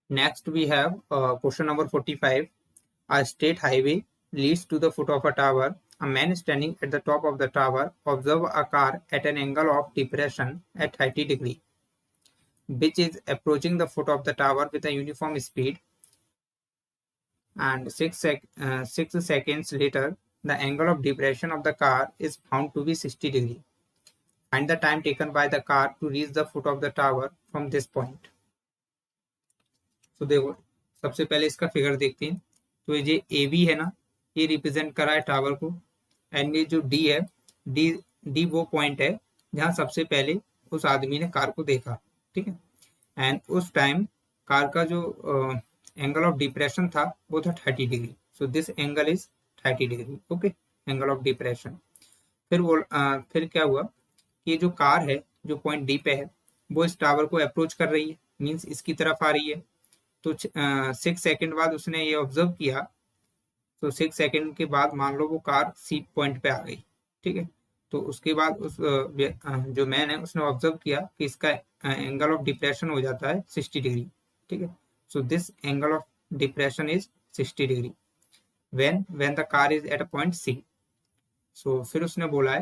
Next, we have question number 45. A state highway leads to the foot of a tower. A man standing at the top of the tower observes a car at an angle of depression at 30 degrees, which is approaching the foot of the tower with a uniform speed. And 6 seconds later, the angle of depression of the car is found to be 60 degrees. Find the time taken by the car to reach the foot of the tower from this point. तो देखो, सबसे पहले इसका figure देखते हैं। तो ये A B है ना, ये रिप्रेजेंट कर रहा है टावर को, एंड ये जो डी है, डी वो पॉइंट है जहां सबसे पहले उस आदमी ने कार को देखा, ठीक है। एंड उस टाइम कार का जो एंगल ऑफ डिप्रेशन था वो था 30 degree. So this angle is 30 degree, okay, angle of depression. फिर क्या हुआ कि जो कार है जो पॉइंट डी पे है वो इस टावर को अप्रोच कर रही है, मीन्स इसकी तरफ आ रही है। तो 6 सेकंड बाद उसने ये ऑब्जर्व किया। तो 6 सेकंड के बाद मान लो वो कार सी पॉइंट पे आ गई, ठीक है। तो उसके बाद उस जो मैन है उसने ऑब्जर्व किया कि इसका एंगल ऑफ डिप्रेशन हो जाता है 60 डिग्री, ठीक है। So this angle of depression is 60 degree when the car is at a point C. So फिर उसने बोला है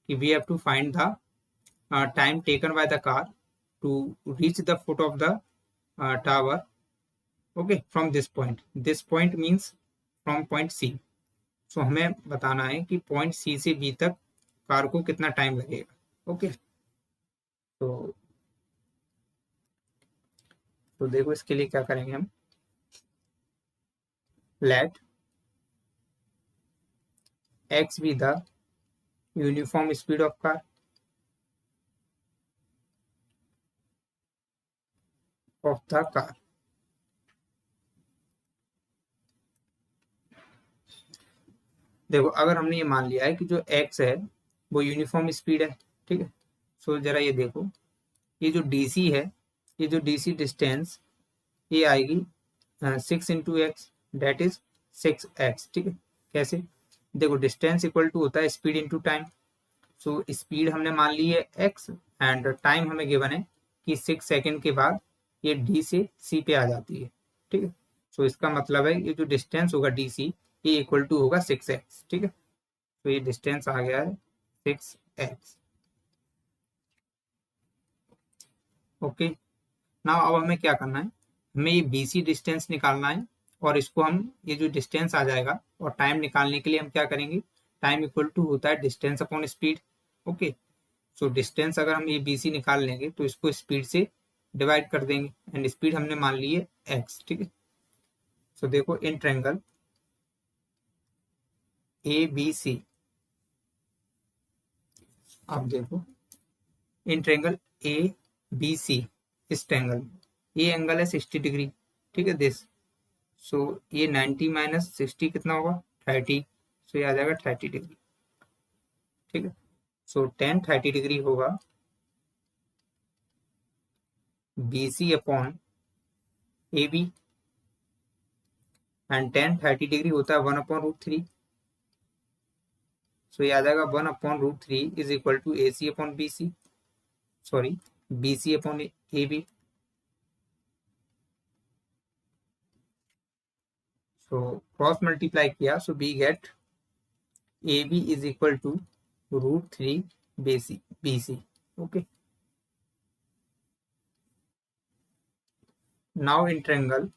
कि we have to find the time taken by the car to reach the foot of the tower, okay, from this point means from point C। so हमें बताना है कि point C से B तक कार को कितना टाइम लगेगा, okay. तो देखो इसके लिए क्या करेंगे हम, late x be the uniform speed of car of the car। देखो अगर हमने ये मान लिया है कि जो x है वो यूनिफॉर्म स्पीड है, ठीक है। सो जरा ये देखो, ये जो डीसी है, ये जो डीसी डिस्टेंस ये आएगी 6 into x, date is 6x, ठीक है। कैसे, देखो डिस्टेंस इक्वल टू होता है speed into time. So speed हमने मान ली है x एंड टाइम हमें गिवन है कि 6 सेकेंड के बाद ये डी से सी पे आ जाती है, ठीक है। सो इसका मतलब है ये जो डिस्टेंस होगा डी सी ये इक्वल टू होगा 6x, ठीक है। तो ये डिस्टेंस आ गया है 6x, ओके। नाउ अब हमें क्या करना है, हमें ये BC डिस्टेंस निकालना है और इसको हम ये जो डिस्टेंस आ जाएगा और टाइम निकालने के लिए हम क्या करेंगे, टाइम इक्वल टू होता है distance upon speed, okay. So distance अगर हम ये BC निकाल लेंगे तो इसको स्पीड से डिवाइड कर देंगे एंड स्पीड हमने मान ली है x, ठीक है। सो देखो इन ट्रायंगल ABC, आप देखो इन ट्रायंगल ABC, इस ट्रायंगल में ये एंगल है 60 डिग्री, ठीक है दिस। सो ये 90 माइनस 60 कितना होगा 30, सो ये आ जाएगा 30 डिग्री, ठीक है। सो tan 30 डिग्री होगा BC upon AB and tan 30 degree होता है 1 अपॉन रूट 3। सो ये आ जाएगा 1 upon root 3 is equal to AC upon BC, sorry BC upon AB। So cross multiply किया, so we get AB is equal to root 3 BC, okay. Now in triangle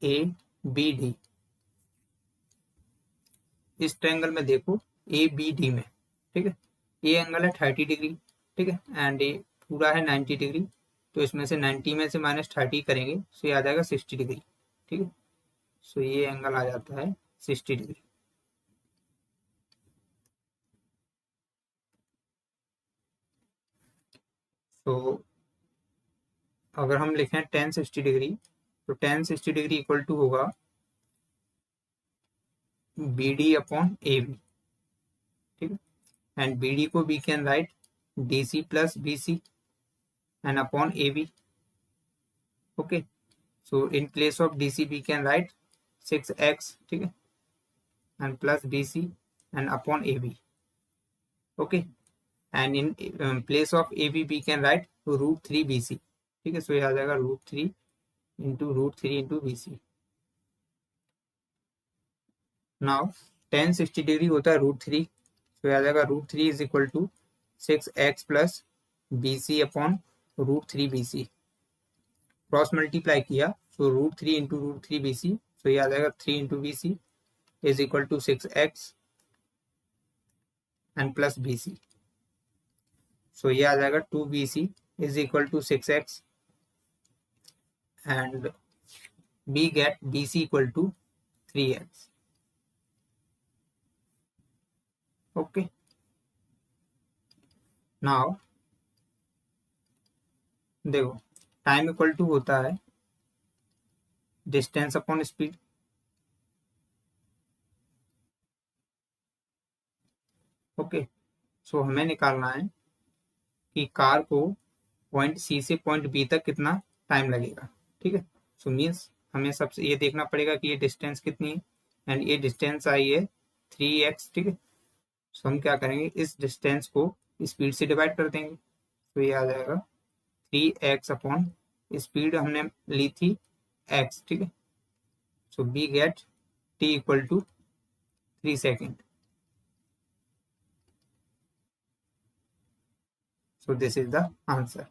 ABD, इस triangle में देखो ABD में, ठीक है, ये angle है 30 degree, ठीक है, एंड ये पूरा है 90 डिग्री। तो इसमें से 90 में से माइनस 30 करेंगे सो ये आ जाएगा 60 डिग्री, ठीक है। सो ये एंगल आ जाता है 60 डिग्री। तो अगर हम लिखें tan 60 डिग्री तो tan 60 डिग्री इक्वल टू होगा BD अपॉन AB, ठीक है। एंड BD को we can write DC plus BC and upon AB, okay. So in place of DC we can write 6x, ठीक है, and plus BC and upon AB, okay. And in place of A B can write √3 BC. ठीक है, सो ये आ जाएगा √3 into √3 into BC. Now tan 60 degree होता है √3, तो ये आ जाएगा √3 is equal to 6x plus BC upon √3 BC. Cross multiply किया तो √3 इंटू √3 BC, तो ये आ जाएगा 3 into BC is equal to 6x and plus BC. So ये आ जाएगा 2BC is equal to 6x and we get BC equal to 3x. Okay, now देखो टाइम इक्वल टू होता है डिस्टेंस अपॉन स्पीड. ओके, सो हमें निकालना है कि कार को पॉइंट सी से पॉइंट बी तक कितना टाइम लगेगा. ठीक है, सो मीन्स हमें सबसे ये देखना पड़ेगा कि ये डिस्टेंस कितनी है, एंड ये डिस्टेंस आई है 3x. ठीक है, सो हम क्या करेंगे, इस डिस्टेंस को स्पीड से डिवाइड कर देंगे, तो ये आ जाएगा 3x अपॉन स्पीड हमने ली थी x. ठीक है, so we get t equal to 3 second. So this is the answer.